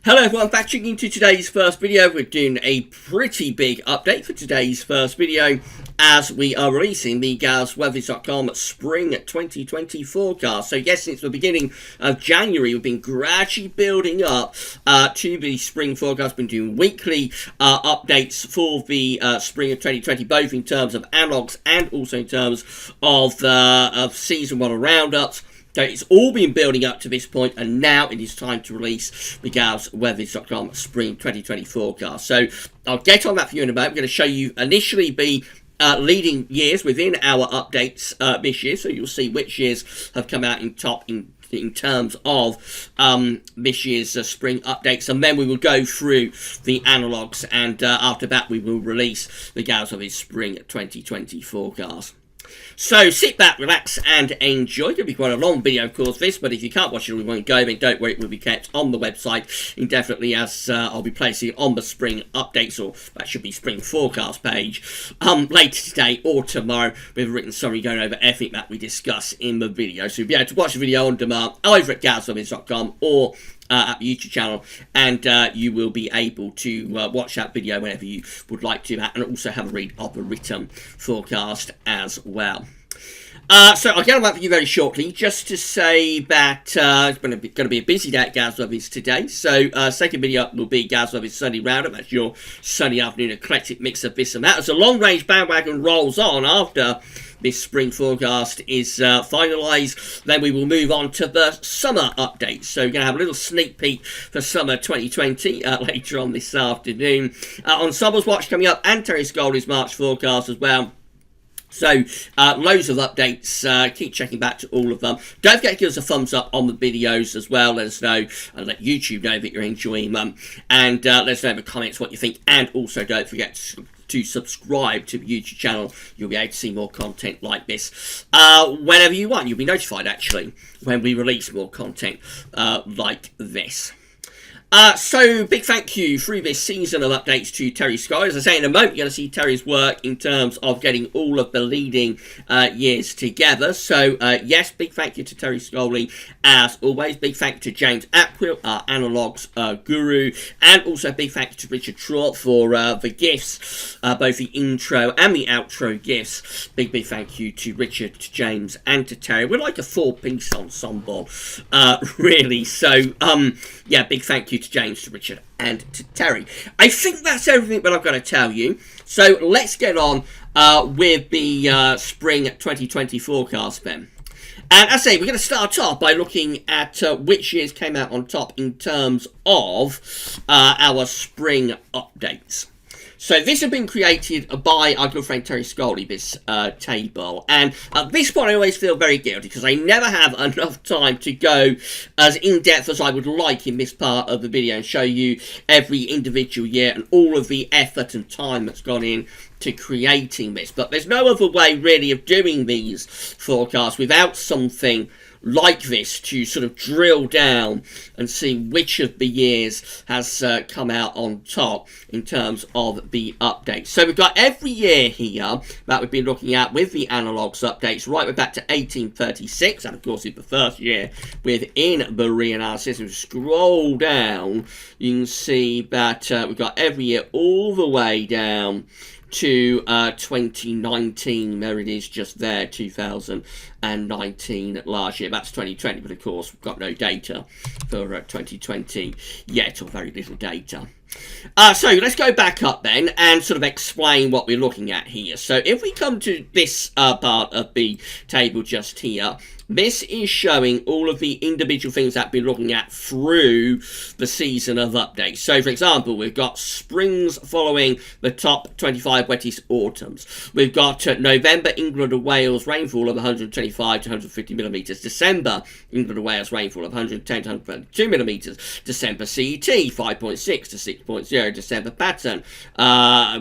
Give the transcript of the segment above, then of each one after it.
Hello everyone, back checking into today's first video. We're doing a pretty big update for today's first video as we are releasing the GazWeathers.com Spring 2020 forecast. So yes, since the beginning of January, we've been gradually building up to the spring forecast. Been doing weekly updates for the spring of 2020, both in terms of analogs and also in terms of season 1 roundups. So it's all been building up to this point, and now it is time to release the GazWeathers.com Spring 2020 forecast. So I'll get on that for you in a moment. I'm going to show you initially the leading years within our updates this year, so you'll see which years have come out in top in terms of this year's spring updates, and then we will go through the analogs, and after that we will release the GazWeathers Spring 2020 forecast. So sit back, relax, and enjoy. It'll be quite a long video, of course, this, but if you can't watch it all in one go, then don't worry, it will be kept on the website indefinitely, as I'll be placing it on the spring updates, or that should be spring forecast page, later today or tomorrow, with a written summary going over everything that we discuss in the video. So you'll be able to watch the video on demand over at GazWeathers.com or at the YouTube channel, and you will be able to watch that video whenever you would like to, and also have a read of the written forecast as well. So I'll get on that for you very shortly, just to say that it's going to be a busy day at GazWeathers today. So second video up will be GazWeathers Sunday Roundup. That's your Sunday afternoon eclectic mix of this and that. As the long range bandwagon rolls on after this spring forecast is finalised, then we will move on to the summer updates. So we're going to have a little sneak peek for summer 2020 later on this afternoon. On Summer's Watch coming up, and Terry Scoley's March forecast as well. So, loads of updates. Keep checking back to all of them. Don't forget to give us a thumbs up on the videos as well. Let us know, and let YouTube know that you're enjoying them. And let us know in the comments what you think. And also don't forget to subscribe to the YouTube channel. You'll be able to see more content like this whenever you want. You'll be notified, actually, when we release more content like this. So, big thank you through this season of updates to Terry Scoley. As I say, in a moment, you're going to see Terry's work in terms of getting all of the leading years together. So, yes, big thank you to Terry Scoley, as always. Big thank you to James Atwill, our analogs guru. And also big thank you to Richard Trott for the gifts, both the intro and the outro gifts. Big thank you to Richard, to James, and to Terry. We're like a four-piece ensemble, really. So, yeah, big thank you to James, to Richard, and to Terry. I think that's everything that I've got to tell you. So let's get on with the spring 2020 forecast then. And as I say, we're going to start off by looking at which years came out on top in terms of our spring updates. So this has been created by our good friend Terry Scoley, this table. And at this point I always feel very guilty because I never have enough time to go as in-depth as I would like in this part of the video and show you every individual year and all of the effort and time that's gone in to creating this. But there's no other way really of doing these forecasts without something like this to sort of drill down and see which of the years has come out on top in terms of the updates. So we've got every year here that we've been looking at with the analogs updates, right way back to 1836, and of course it's the first year within the reanalysis. If you scroll down, you can see that we've got every year all the way down to 2019. There it is, just there, 2019 last year. That's 2020, but of course we've got no data for 2020 yet, or very little data. So let's go back up then and sort of explain what we're looking at here. So if we come to this part of the table just here, this is showing all of the individual things that we're looking at through the season of updates. So, for example, we've got springs following the top 25 wettest autumns. We've got November, England and Wales rainfall of 125 to 150 millimetres. December, England and Wales rainfall of 110 to 132 millimetres. December CET, 5.6 to 6.0. December pattern.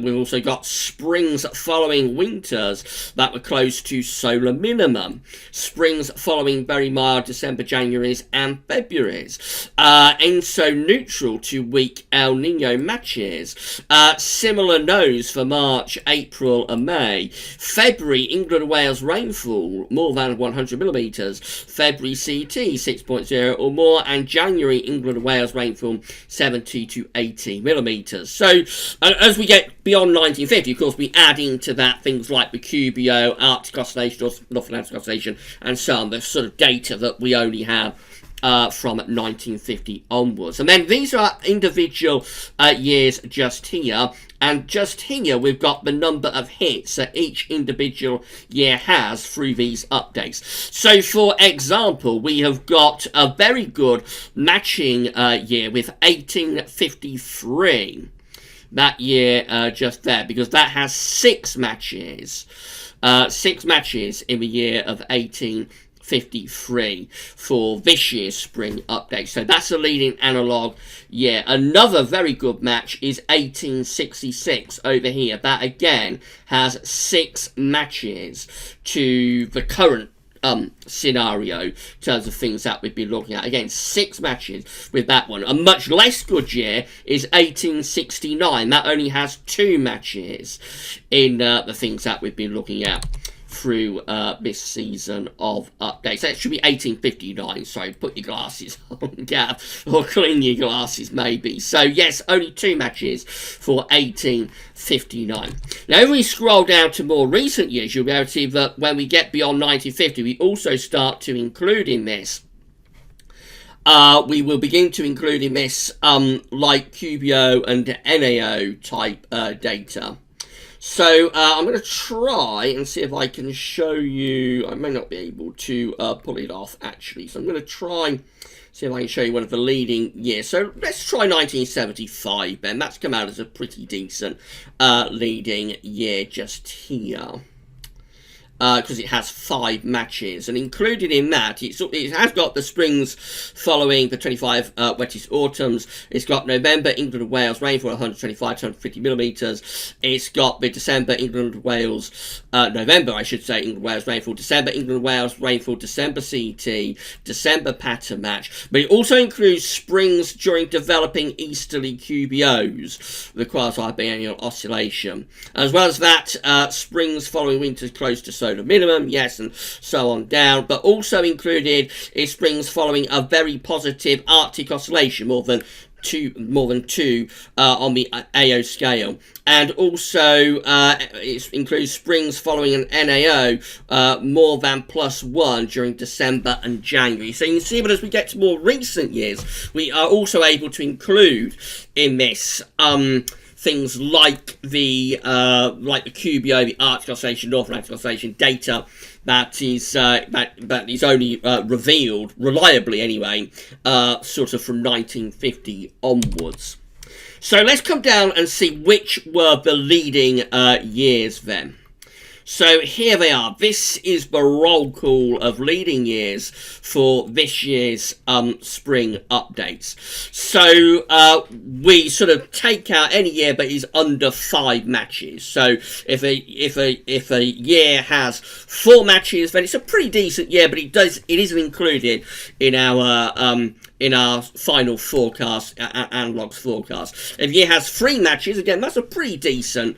We've also got springs following winters that were close to solar minimum. Springs following very mild December, Januaries and Februaries. Enso neutral to weak El Nino matches. Similar nose for March, April and May. February, England and Wales rainfall more than 100 millimetres. February CT 6.0 or more, and January England and Wales rainfall 70 to 80 millimetres. So as we get beyond 1950, of course, we add into that things like the Cubio, Arctic Oscillation, or North Atlantic Oscillation, and so on. The sort of data that we only have from 1950 onwards. And then these are individual years just here. And just here, we've got the number of hits that each individual year has through these updates. So, for example, we have got a very good matching year with 1853. That year just there, because that has 6 matches. 6 matches in the year of 1853 for this year's spring update. So that's a leading analogue year. Another very good match is 1866 over here. That again has 6 matches to the current scenario in terms of things that we'd be looking at. Again, 6 matches with that one. A much less good year is 1869. That only has 2 matches in the things that we've been looking at through this season of updates. That should be 1859, so put your glasses on, Gav, or clean your glasses maybe. So yes, only 2 matches for 1859. Now if we scroll down to more recent years, you'll be able to see that when we get beyond 1950, we also start to include in this we will begin to include in this like Cubio and NAO type data. So I'm going to try and see if I can show you. I may not be able to pull it off actually. So I'm going to try and see if I can show you one of the leading years. So let's try 1975 then. That's come out as a pretty decent leading year just here. Because it has 5 matches, and included in that, it has got the springs following the 25 wettest autumns. It's got November, England and Wales rainfall 125 to 150 millimetres. It's got the December, England and Wales, November, I should say, England and Wales rainfall, December, England and Wales rainfall, December CT, December pattern match. But it also includes springs during developing easterly cubios, the quasi-biennial oscillation. As well as that, springs following winters close to solar minimum, yes, and so on down, but also included is springs following a very positive Arctic oscillation, more than two on the AO scale, and also it includes springs following an NAO more than +1 during December and January. So you can see that as we get to more recent years, we are also able to include in this things like the Cubio, the Arctic oscillation, North Atlantic oscillation data that is only revealed reliably anyway, sort of from 1950 onwards. So let's come down and see which were the leading years then. So here they are. This is the roll call of leading years for this year's spring updates. So we sort of take out any year that is under 5 matches. So if a year has 4 matches, then it's a pretty decent year, but it isn't included in our final forecast, analogues forecast. If a year has 3 matches, again, that's a pretty decent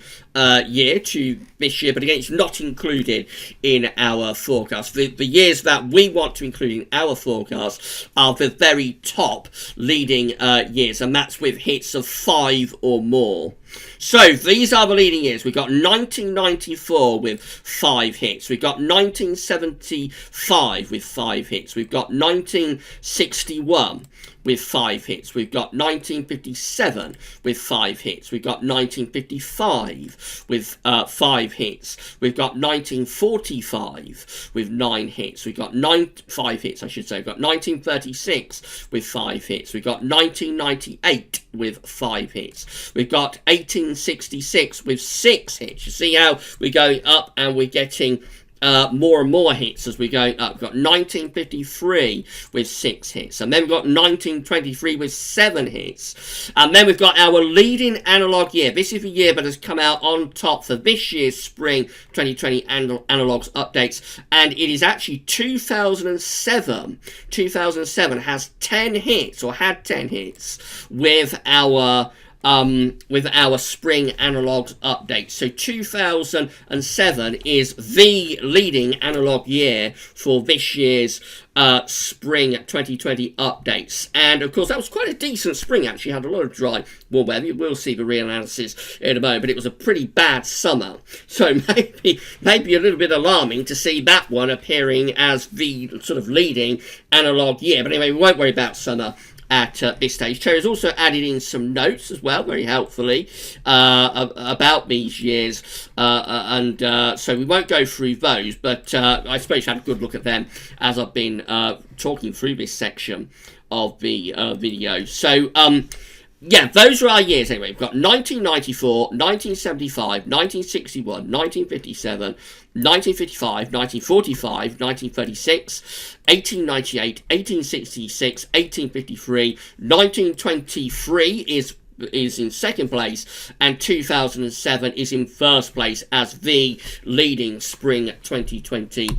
year to this year, but again, it's not included in our forecast. The years that we want to include in our forecast are the very top leading years, and that's with hits of 5 or more. So these are the leading years. We've got 1994 with 5 hits. We've got 1975 with 5 hits. We've got 1961 with 5 hits. We've got 1957 with 5 hits. We've got 1955 with 5 hits. We've got 1945 with 9 hits. We've got 5 hits, I should say. We've got 1936 with 5 hits. We've got 1998 with 5 hits. We've got 1866 with 6 hits. You see how we're going up and we're getting more and more hits as we're going up. We've got 1953 with 6 hits, and then we've got 1923 with 7 hits, and then we've got our leading analog year. This is the year that has come out on top for this year's spring 2020 analogs updates, and it is actually 2007. 2007 has 10 hits, or had 10 hits, with our spring analogs update. So 2007 is the leading analog year for this year's spring 2020 updates. And of course that was quite a decent spring, actually. Had a lot of dry warm weather. We'll see the real analysis in a moment, but it was a pretty bad summer. So maybe a little bit alarming to see that one appearing as the sort of leading analog year. But anyway, we won't worry about summer at this stage. Terry's also added in some notes as well, very helpfully, about these years, so we won't go through those, but I suppose you had a good look at them as I've been talking through this section of the video. So, yeah, those are our years anyway. We've got 1994, 1975, 1961, 1957, 1955, 1945, 1936, 1898, 1866, 1853, 1923 is in second place, and 2007 is in first place as the leading spring 2020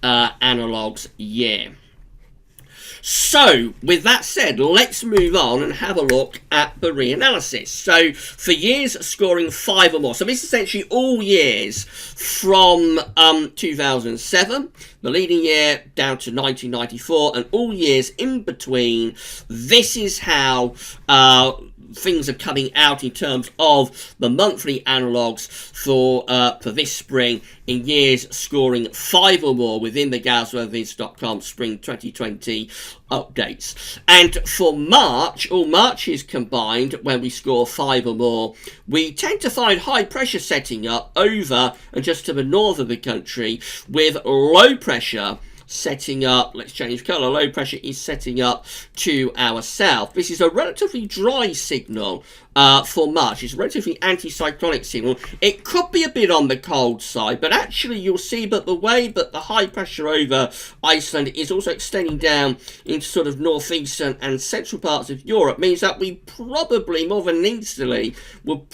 analogs year. So, with that said, let's move on and have a look at the reanalysis. So, for years scoring 5 or more, so this is essentially all years from 2007, the leading year, down to 1994, and all years in between. This is how things are coming out in terms of the monthly analogs for this spring in years scoring 5 or more within the GazWeatherViz.com Spring 2020 updates. And for March, all Marches combined, when we score 5 or more, we tend to find high pressure setting up over and just to the north of the country, with low pressure setting up, let's change colour, low pressure is setting up to our south. This is a relatively dry signal for March. It's a relatively anticyclonic signal. It could be a bit on the cold side, but actually you'll see that the way that the high pressure over Iceland is also extending down into sort of northeastern and central parts of Europe means that we probably, more than easterly, will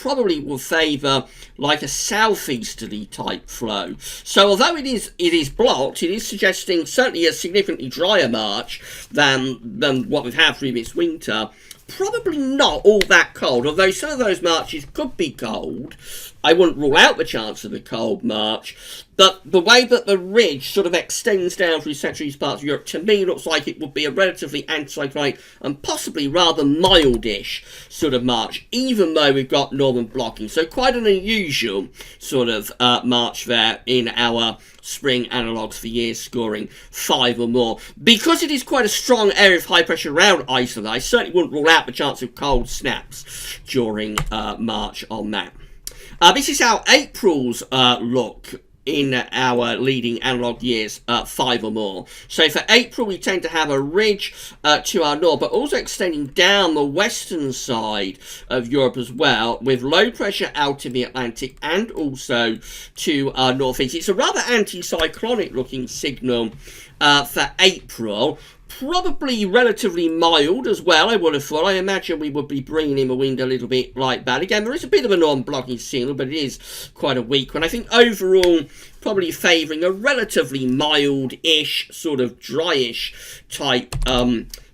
favour like a southeasterly type flow. So although it is blocked, it is suggesting certainly a significantly drier March than what we've had through this winter. Probably not all that cold, although some of those Marches could be cold. I wouldn't rule out the chance of a cold March, but the way that the ridge sort of extends down through central east parts of Europe, to me, looks like it would be a relatively anticyclonic and possibly rather mildish sort of March, even though we've got northern blocking. So quite an unusual sort of March there in our spring analogues for years scoring 5 or more. Because it is quite a strong area of high pressure around Iceland, I certainly wouldn't rule out the chance of cold snaps during March on that. This is how April's look in our leading analog years 5 or more. So for April, we tend to have a ridge to our north, but also extending down the western side of Europe as well, with low pressure out in the Atlantic and also to our northeast. It's a rather anticyclonic looking signal for April. Probably relatively mild as well, I would have thought. I imagine we would be bringing in the wind a little bit like that. Again, there is a bit of a non-blocking signal, but it is quite a weak one. I think overall, probably favouring a relatively mild-ish, sort of dryish type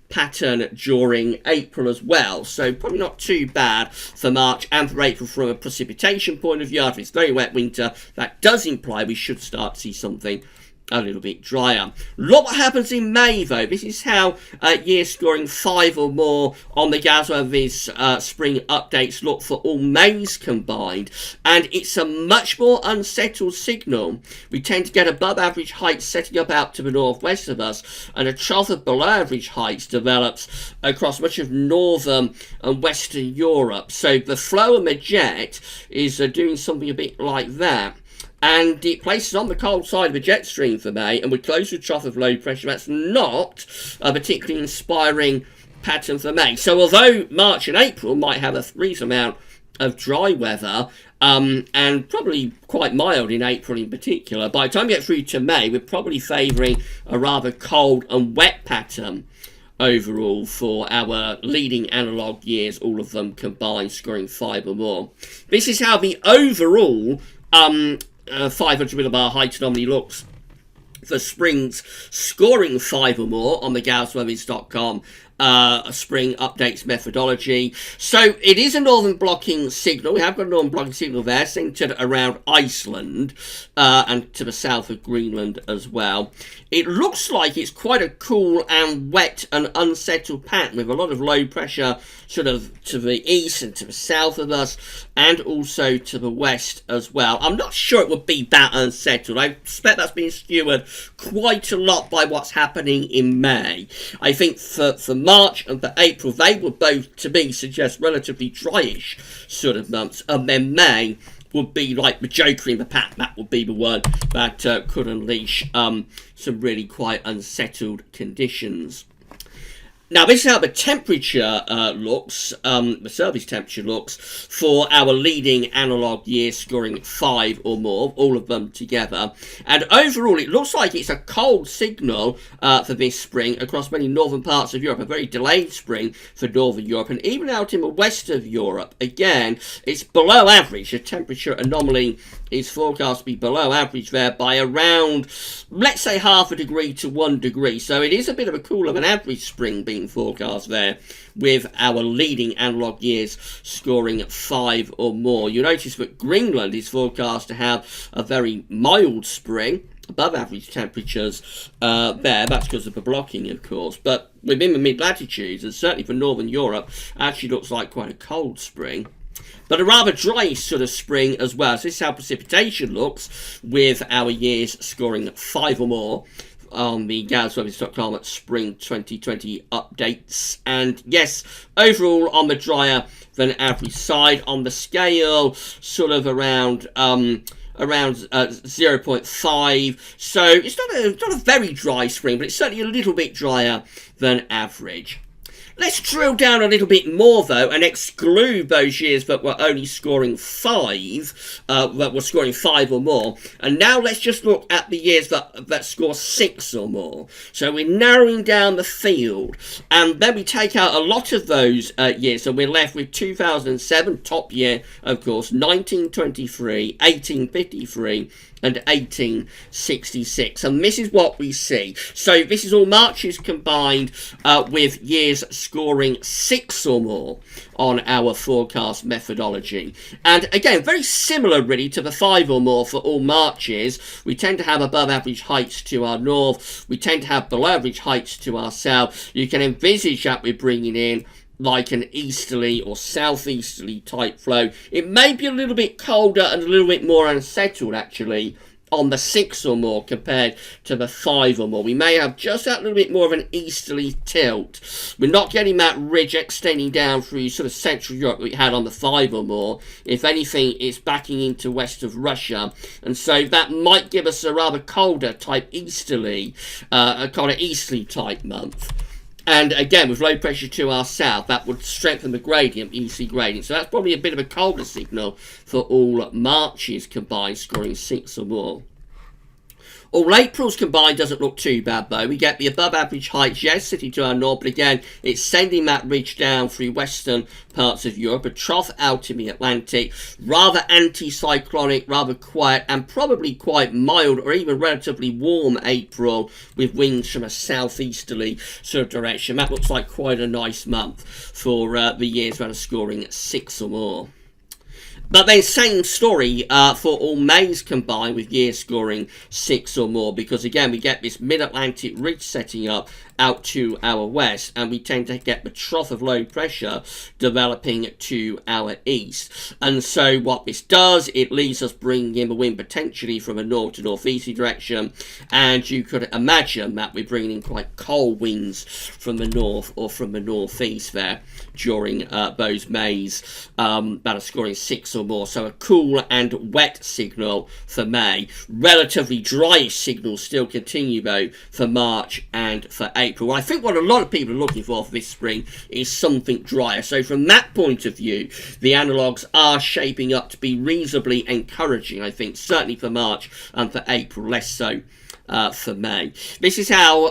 pattern during April as well. So probably not too bad for March and for April from a precipitation point of view. After it's very wet winter, that does imply we should start to see something a little bit drier. Look what happens in May, though. This is how years scoring 5 or more on the GazWeatherViz spring updates look for all Mays combined, and it's a much more unsettled signal. We tend to get above average heights setting up out to the northwest of us, and a trough of below average heights develops across much of northern and western Europe. So the flow and the jet is doing something a bit like that. And it places on the cold side of the jet stream for May, and we're close to a trough of low pressure. That's not a particularly inspiring pattern for May. So although March and April might have a reasonable amount of dry weather, and probably quite mild in April in particular. By the time we get through to May, we're probably favouring a rather cold and wet pattern overall for our leading analogue years, all of them combined scoring 5 or more. This is how the overall 500 millibar height anomaly looks for springs scoring 5 or more on the GaussWeathers.com spring updates methodology. So it is a northern blocking signal. We have got a northern blocking signal there, centred around Iceland and to the south of Greenland as well. It looks like it's quite a cool and wet and unsettled pattern with a lot of low pressure sort of to the east and to the south of us, and also to the west as well. I'm not sure it would be that unsettled. I suspect that's been skewered quite a lot by what's happening in May. I think for March and for April, they would both, to me, suggest relatively dryish sort of months, and then May would be like the Joker in the pack. That would be the one that could unleash some really quite unsettled conditions. Now, this is how the temperature looks, the surface temperature looks, for our leading analogue year scoring 5 or more, all of them together. And overall, it looks like it's a cold signal for this spring across many northern parts of Europe, a very delayed spring for northern Europe. And even out in the west of Europe, again, it's below average. The temperature anomaly is forecast to be below average there by around, let's say, 0.5 degree to 1 degree. So it is a bit of a cooler than average spring being forecast there, with our leading analogue years scoring 5 or more. You notice that Greenland is forecast to have a very mild spring, above average temperatures there. That's because of the blocking, of course, but within the mid-latitudes, and certainly for northern Europe, actually looks like quite a cold spring. But a rather dry sort of spring as well. So this is how precipitation looks, with our years scoring 5 or more on the GaussWeathers.com spring 2020 updates. And yes, overall on the drier than average side. On the scale, sort of around 0.5. So it's not a very dry spring, but it's certainly a little bit drier than average. Let's drill down a little bit more, though, and exclude those years that were only scoring 5, that were scoring 5 or more. And now let's just look at the years that score 6 or more. So we're narrowing down the field, and then we take out a lot of those years, and we're left with 2007, top year, of course, 1923, 1853, and 1866, and this is what we see. So this is all Marches combined with years scoring 6 or more on our forecast methodology. And again, very similar really to the 5 or more for all Marches. We tend to have above average heights to our north, we tend to have below average heights to our south. You can envisage that we're bringing in like an easterly or southeasterly type flow. It may be a little bit colder and a little bit more unsettled actually on the 6 or more compared to the 5 or more. We may have just that little bit more of an easterly tilt. We're not getting that ridge extending down through sort of Central Europe that we had on the 5 or more. If anything, it's backing into west of Russia, and so that might give us a rather colder type easterly, a kind of easterly type month. And again, with low pressure to our south, that would strengthen the gradient, easterly gradient. So that's probably a bit of a colder signal for all Marches combined, scoring 6 or more. All Aprils combined doesn't look too bad though. We get the above average heights, yes, sitting to our north, but again, it's sending that ridge down through western parts of Europe, a trough out in the Atlantic, rather anticyclonic, rather quiet, and probably quite mild or even relatively warm April with winds from a southeasterly sort of direction. That looks like quite a nice month for the years that are scoring 6 or more. But then same story for all Mays combined with years scoring 6 or more, because again we get this mid-Atlantic ridge setting up out to our west, and we tend to get the trough of low pressure developing to our east. And so what this does, it leaves us bringing in the wind potentially from a north to northeasterly direction, and you could imagine that we're bringing in quite cold winds from the north or from the northeast there during those Mays that are scoring 6 or more. So a cool and wet signal for May. Relatively dry signals still continue though for March and for April. April. I think what a lot of people are looking for this spring is something drier. So from that point of view, the analogues are shaping up to be reasonably encouraging, I think, certainly for March and for April, less so for May. This is how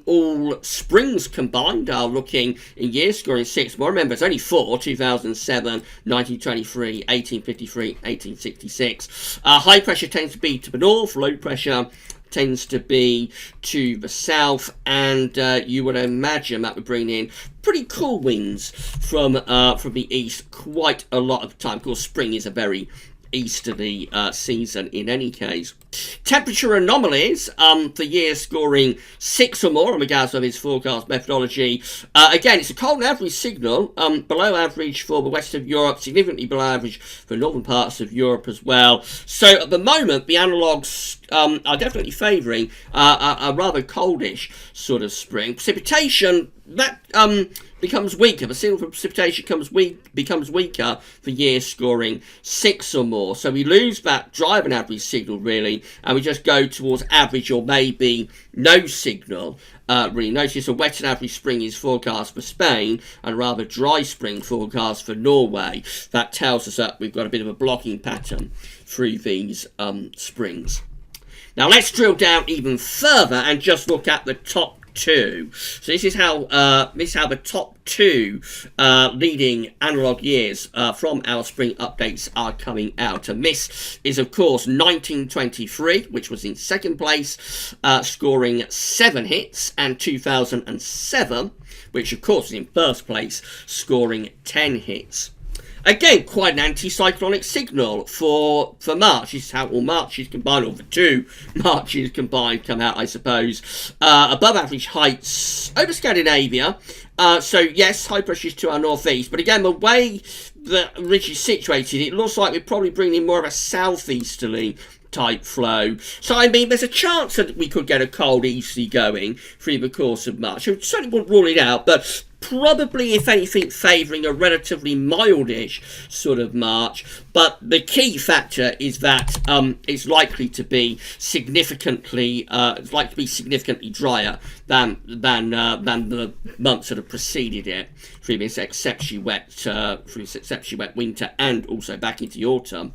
all springs combined are looking in years scoring 6 more. Remember, it's only 4: 2007, 1923, 1853, 1866. High pressure tends to be to the north, low pressure tends to be to the south, and you would imagine that would bring in pretty cool winds from the east quite a lot of the time. Of course, spring is a very easterly season in any case. Temperature anomalies for years scoring 6 or more on the Gauss Weather's forecast methodology. Again, it's a cold and average signal, below average for the west of Europe, significantly below average for northern parts of Europe as well. So at the moment, the analogues are definitely favouring a rather coldish sort of spring. Precipitation, that becomes weaker. The signal for precipitation becomes weaker for years scoring 6 or more. So we lose that drive and average signal, really, and we just go towards average or maybe no signal. Really, notice a wet and average spring is forecast for Spain and rather dry spring forecast for Norway. That tells us that we've got a bit of a blocking pattern through these springs. Now let's drill down even further and just look at the top 2. So this is how the top 2 leading analogue years from our spring updates are coming out. And this is, of course, 1923, which was in second place, scoring 7 hits, and 2007, which of course is in first place, scoring 10 hits. Again, quite an anticyclonic signal for March. This is how all Marches combined, or the 2 Marches combined, come out, I suppose. Above average heights over Scandinavia. So yes, high pressure is to our northeast. But again, the way the ridge is situated, it looks like we're probably bringing in more of a southeasterly type flow. So I mean, there's a chance that we could get a cold easterly going through the course of March. I certainly wouldn't rule it out, but probably, if anything, favouring a relatively mildish sort of March. But the key factor is that it's likely to be significantly drier than the months that have preceded it through this exceptionally wet winter and also back into the autumn.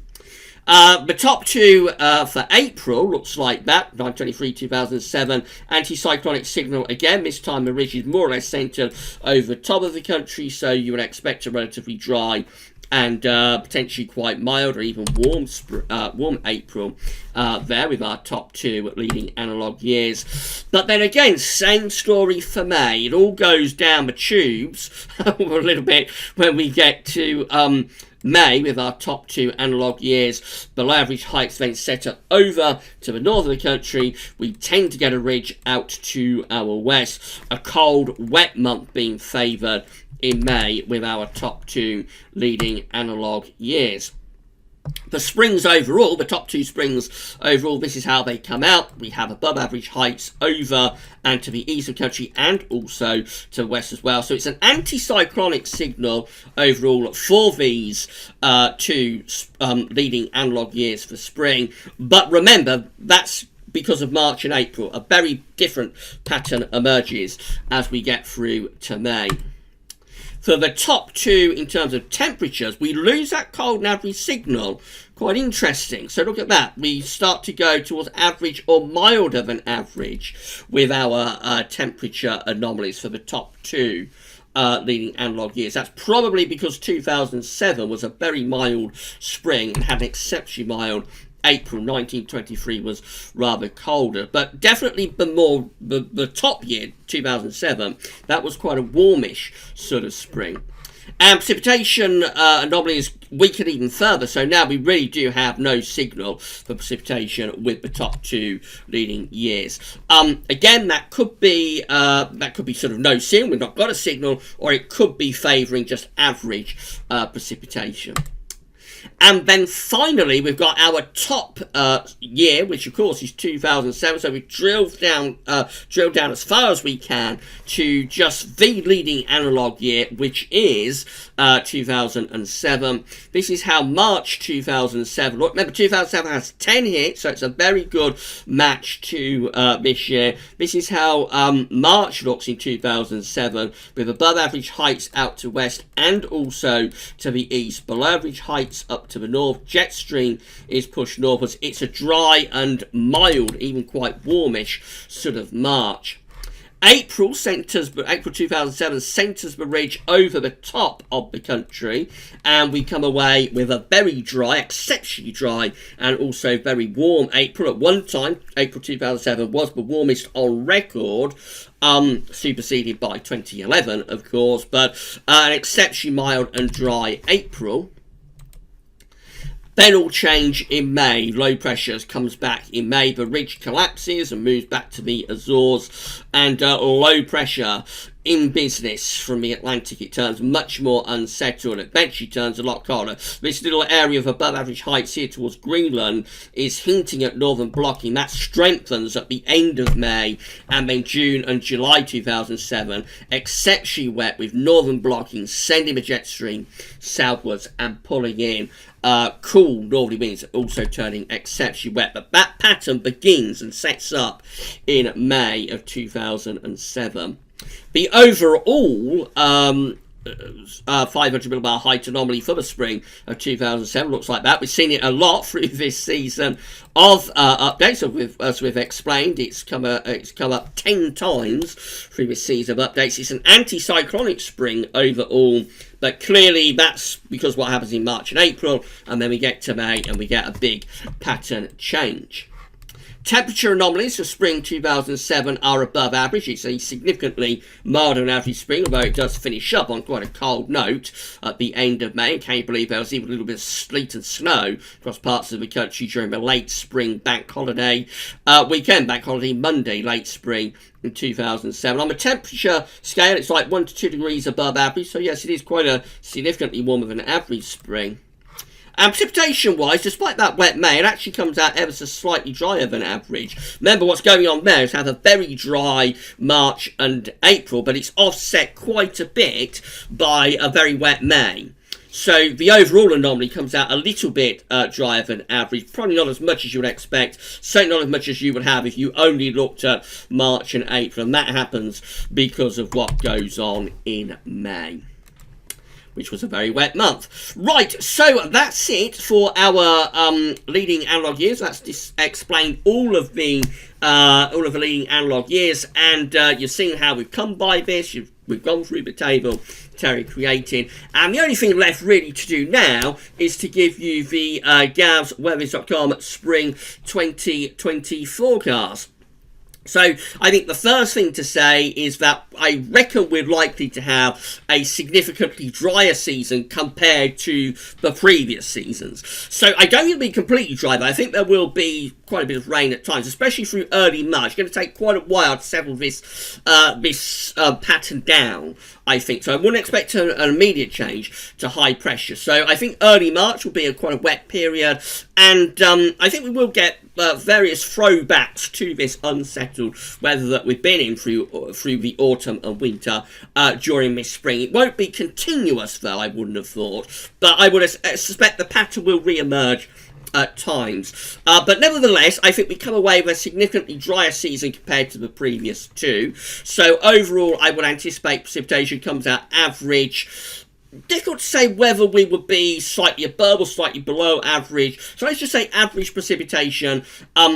The top 2 for April looks like that. 923, 2007. Anticyclonic signal again. This time the ridge is more or less centred over the top of the country, so you would expect a relatively dry and potentially quite mild or even warm April there with our top 2 leading analogue years. But then again, same story for May. It all goes down the tubes a little bit when we get to May with our top 2 analogue years. Below average heights then set up over to the north of the country. We tend to get a ridge out to our west. A cold, wet month being favoured in May with our top 2 leading analogue years. The springs overall, the top 2 springs overall, this is how they come out. We have above average heights over and to the east of the country and also to the west as well. So it's an anticyclonic signal overall for these 2 leading analogue years for spring. But remember, that's because of March and April. A very different pattern emerges as we get through to May. For the top 2 in terms of temperatures, we lose that cold and average signal. Quite interesting. So look at that. We start to go towards average or milder than average with our temperature anomalies for the top 2 leading analogue years. That's probably because 2007 was a very mild spring and had an exceptionally mild April. 1923 was rather colder, but definitely the top year, 2007, that was quite a warmish sort of spring. And precipitation anomaly is weakened even further, so now we really do have no signal for precipitation with the top 2 leading years. Again, that could be sort of no signal, we've not got a signal, or it could be favouring just average precipitation. And then finally, we've got our top year, which of course is 2007. So we drilled down as far as we can to just the leading analog year, which is 2007. This is how March 2007 looked. Remember, 2007 has 10 hits, so it's a very good match to this year. This is how March looks in 2007, with above average heights out to west and also to the east, below average heights up to the north. Jet stream is pushed northwards. It's a dry and mild, even quite warmish sort of March. April 2007 centres the ridge over the top of the country, and we come away with a very dry, exceptionally dry, and also very warm April. At one time, April 2007 was the warmest on record, superseded by 2011, of course, but an exceptionally mild and dry April. Then all change in May. Low pressures comes back in May. The ridge collapses and moves back to the Azores. And low pressure in business from the Atlantic, it turns much more unsettled. It eventually turns a lot colder. This little area of above average heights here towards Greenland is hinting at northern blocking. That strengthens at the end of May, and then June and July 2007. Exceptionally wet with northern blocking, sending a jet stream southwards and pulling in cool northerly winds, also turning exceptionally wet. But that pattern begins and sets up in May of 2007. The overall 500 millibar height anomaly for the spring of 2007 looks like that. We've seen it a lot through this season of updates. As we've explained, it's come up 10 times through this season of updates. It's an anticyclonic spring overall, but clearly that's because what happens in March and April, and then we get to May and we get a big pattern change. Temperature anomalies for spring 2007 are above average. It's a significantly milder than average spring, although it does finish up on quite a cold note at the end of May. Can you believe there was even a little bit of sleet and snow across parts of the country during the late spring bank holiday weekend, bank holiday Monday, late spring in 2007. On the temperature scale, it's like 1 to 2 degrees above average, so yes, it is quite a significantly warmer than average spring. And precipitation-wise, despite that wet May, it actually comes out ever so slightly drier than average. Remember, what's going on there is have a very dry March and April, but it's offset quite a bit by a very wet May. So the overall anomaly comes out a little bit drier than average. Probably not as much as you would expect. Certainly not as much as you would have if you only looked at March and April. And that happens because of what goes on in May, which was a very wet month. Right, so that's it for our leading analog years. That's explained all of the leading analog years, and you've seen how we've come by this. We've gone through the table Terry created, and the only thing left really to do now is to give you the GavsWeathers.com Spring 2020 forecast. So I think the first thing to say is that I reckon we're likely to have a significantly drier season compared to the previous seasons. So I don't think it'll be completely dry, but I think there will be quite a bit of rain at times, especially through early March. It's going to take quite a while to settle this pattern down, I think. So I wouldn't expect an immediate change to high pressure. So I think early March will be quite a wet period, and I think we will get various throwbacks to this unsettled weather that we've been in through the autumn and winter during this spring. It won't be continuous, though, I wouldn't have thought, but I would suspect the pattern will re-emerge at times. But nevertheless, I think we come away with a significantly drier season compared to the previous two. So overall, I would anticipate precipitation comes out average. Difficult to say whether we would be slightly above or slightly below average. So let's just say average precipitation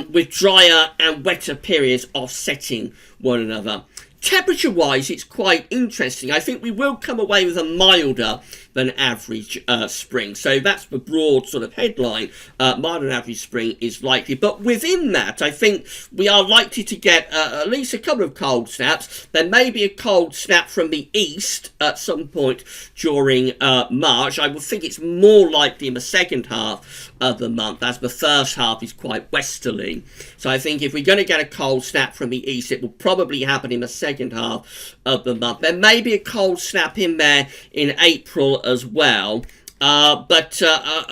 with drier and wetter periods offsetting one another. Temperature-wise, it's quite interesting. I think we will come away with a milder than average spring. So that's the broad sort of headline. Milder than average spring is likely. But within that, I think we are likely to get at least a couple of cold snaps. There may be a cold snap from the east at some point during March. I would think it's more likely in the second half of the month, as the first half is quite westerly. So I think if we're going to get a cold snap from the east, it will probably happen in the second half of the month. There may be a cold snap in there in April as well. But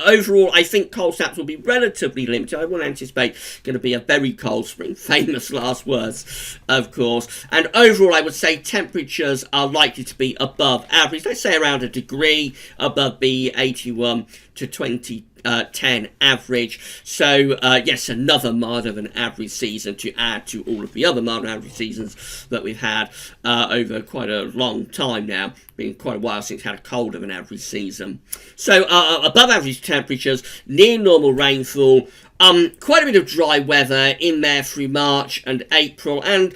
overall, I think cold snaps will be relatively limited. I wouldn't anticipate going to be a very cold spring. Famous last words, of course. And overall, I would say temperatures are likely to be above average. Let's say around a degree above the 81 to 2010 average. So yes, another milder than average season to add to all of the other milder than average seasons that we've had over quite a long time now. Been quite a while since we had a colder than average season. So above average temperatures, near normal rainfall, quite a bit of dry weather in there through March and April, and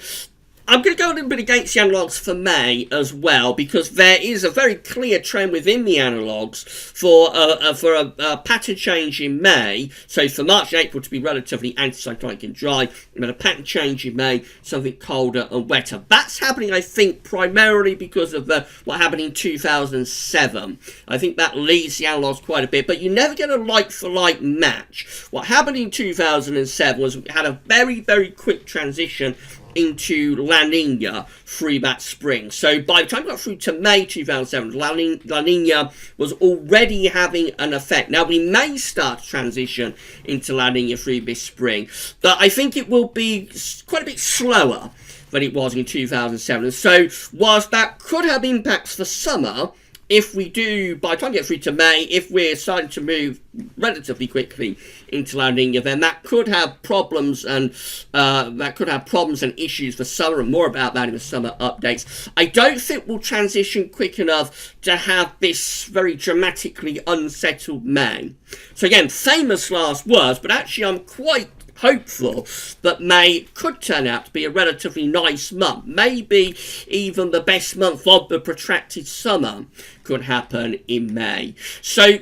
I'm going to go a little bit against the analogues for May as well, because there is a very clear trend within the analogues for a pattern change in May. So for March and April to be relatively anticyclonic and dry, and then a pattern change in May, something colder and wetter. That's happening, I think, primarily because of what happened in 2007. I think that leads the analogues quite a bit, but you never get a like-for-like match. What happened in 2007 was we had a very, very quick transition into La Nina through that spring. So by the time we got through to May 2007, La Nina was already having an effect. Now we may start to transition into La Nina through this spring, but I think it will be quite a bit slower than it was in 2007. So whilst that could have impacts for summer, if we do, by the time we get through to May, if we're starting to move relatively quickly into La Nina, then that could have problems and issues for summer, and more about that in the summer updates. I don't think we'll transition quick enough to have this very dramatically unsettled May. So again, famous last words, but actually I'm quite hopeful that May could turn out to be a relatively nice month. Maybe even the best month of the protracted summer could happen in May. So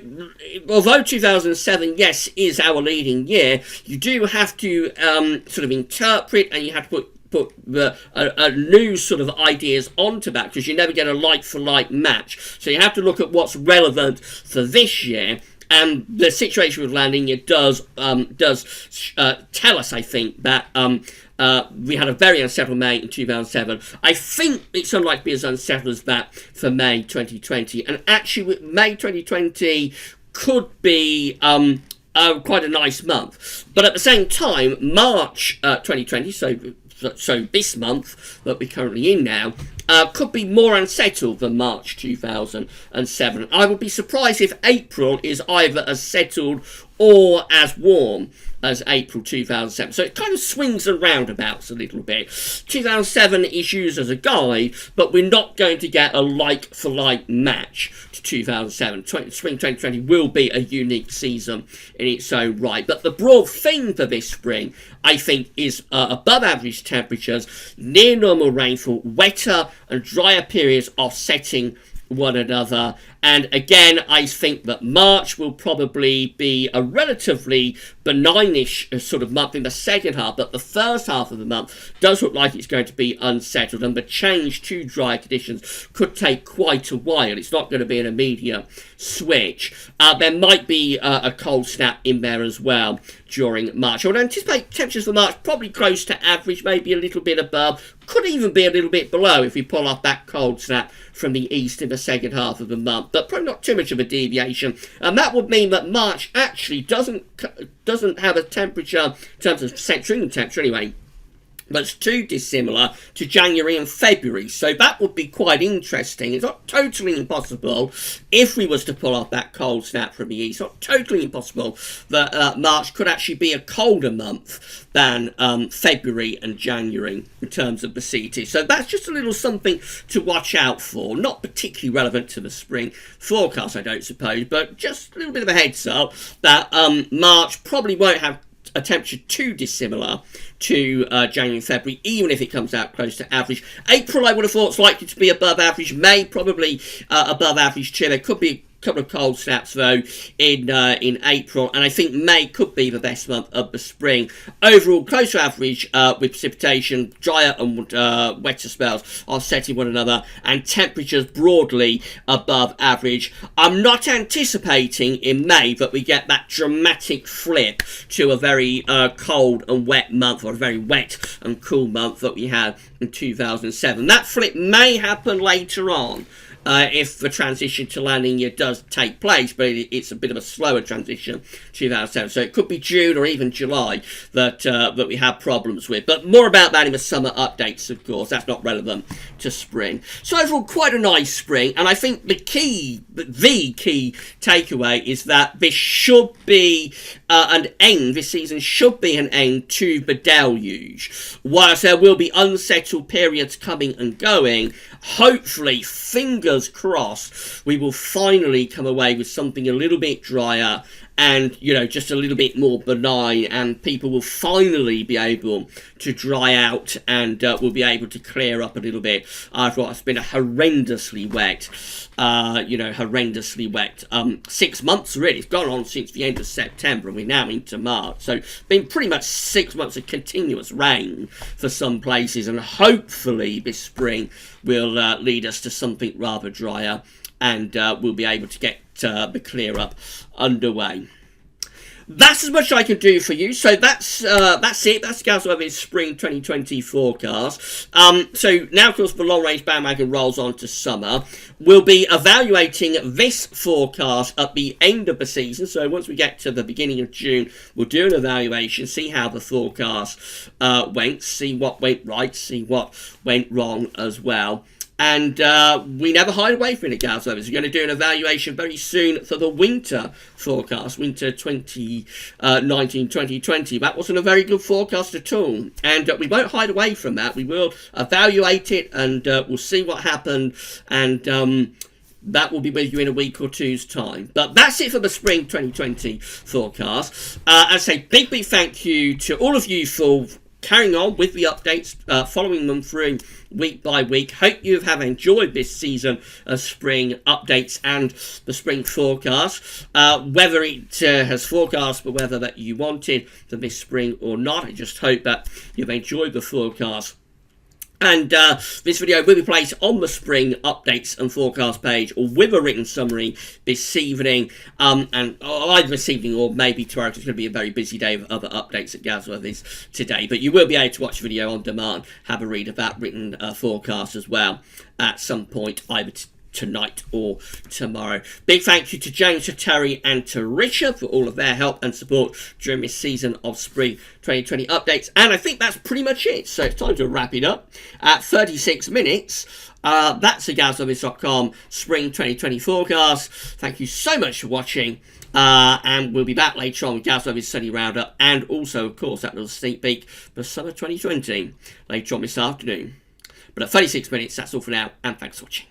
although 2007, yes, is our leading year, you do have to sort of interpret, and you have to put a new sort of ideas onto that, because you never get a like-for-like match. So you have to look at what's relevant for this year. And the situation with La Nina does tell us, I think, that we had a very unsettled May in 2007. I think it's unlikely to be as unsettled as that for May 2020. And actually, May 2020 could be quite a nice month. But at the same time, March 2020, so this month that we're currently in now, could be more unsettled than March 2007. I would be surprised if April is either as settled or as warm as April 2007. So it kind of swings and roundabouts a little bit. 2007 is used as a guide, but we're not going to get a like-for-like match to 2007. Spring 2020 will be a unique season in its own right. But the broad theme for this spring, I think, is above average temperatures, near normal rainfall, wetter and drier periods offsetting one another. And again, I think that March will probably be a relatively benignish sort of month in the second half, but the first half of the month does look like it's going to be unsettled, and the change to dry conditions could take quite a while. It's not going to be an immediate switch. There might be a cold snap in there as well during March. I would anticipate temperatures for March probably close to average, maybe a little bit above, could even be a little bit below if we pull off that cold snap from the east in the second half of the month, but probably not too much of a deviation. And that would mean that March actually doesn't have a temperature, in terms of central temperature anyway, that's too dissimilar to January and February. So that would be quite interesting. It's not totally impossible if we was to pull off that cold snap from the east. It's not totally impossible that March could actually be a colder month than February and January in terms of the CT. So that's just a little something to watch out for. Not particularly relevant to the spring forecast, I don't suppose, but just a little bit of a heads up that March probably won't have a temperature too dissimilar to January and February, even if it comes out close to average. April, I would have thought, is likely to be above average. May, probably above average too. There could be a couple of cold snaps though in April, and I think May could be the best month of the spring. Overall, close to average with precipitation, drier and wetter spells offsetting one another, and temperatures broadly above average. I'm not anticipating in May that we get that dramatic flip to a very cold and wet month, or a very wet and cool month that we had in 2007. That flip may happen later on if the transition to La Nina does take place, but it's a bit of a slower transition, 2007. So it could be June or even July that we have problems with. But more about that in the summer updates, of course. That's not relevant to spring. So overall, quite a nice spring. And I think the key takeaway is that this should be an end, this season should be an end to the deluge. Whilst there will be unsettled periods coming and going, hopefully, fingers crossed, we will finally come away with something a little bit drier and, you know, just a little bit more benign, and people will finally be able to dry out and will be able to clear up a little bit after what has been a horrendously wet, horrendously wet 6 months, really. It's gone on since the end of September, and we're now into March. So, been pretty much 6 months of continuous rain for some places, and hopefully this spring will lead us to something rather drier, and we'll be able to get the clear up underway. That's as much as I can do for you. So that's it. That's Gavs Weather's Spring 2020 forecast. So now, of course, the long range bandwagon rolls on to summer. We'll be evaluating this forecast at the end of the season. So once we get to the beginning of June, we'll do an evaluation, see how the forecast went, see what went right, see what went wrong as well. And we never hide away from it, Gavs Weather. We're going to do an evaluation very soon for the winter forecast, winter 2019-2020. That wasn't a very good forecast at all. And we won't hide away from that. We will evaluate it, and we'll see what happened. And that will be with you in a week or two's time. But that's it for the spring 2020 forecast. As I say, big thank you to all of you for carrying on with the updates, following them through week by week. Hope you have enjoyed this season of spring updates and the spring forecast. Whether it has forecast the weather that you wanted for this spring or not, I just hope that you've enjoyed the forecast. And this video will be placed on the spring updates and forecast page, or with a written summary this evening, and either this evening or maybe tomorrow. It's going to be a very busy day of other updates at Gavs Weather today, but you will be able to watch the video on demand, have a read of that written forecast as well at some point, either tonight or tomorrow. Big thank you to James, to Terry and to Richard for all of their help and support during this season of spring 2020 updates. And I think that's pretty much it. So it's time to wrap it up at 36 minutes. That's the GavsWeathers.com spring 2020 forecast. Thank you so much for watching. And we'll be back later on with Gavs Weather's Sunny Roundup, and also, of course, that little sneak peek for summer 2020 later on this afternoon. But at 36 minutes, that's all for now, and thanks for watching.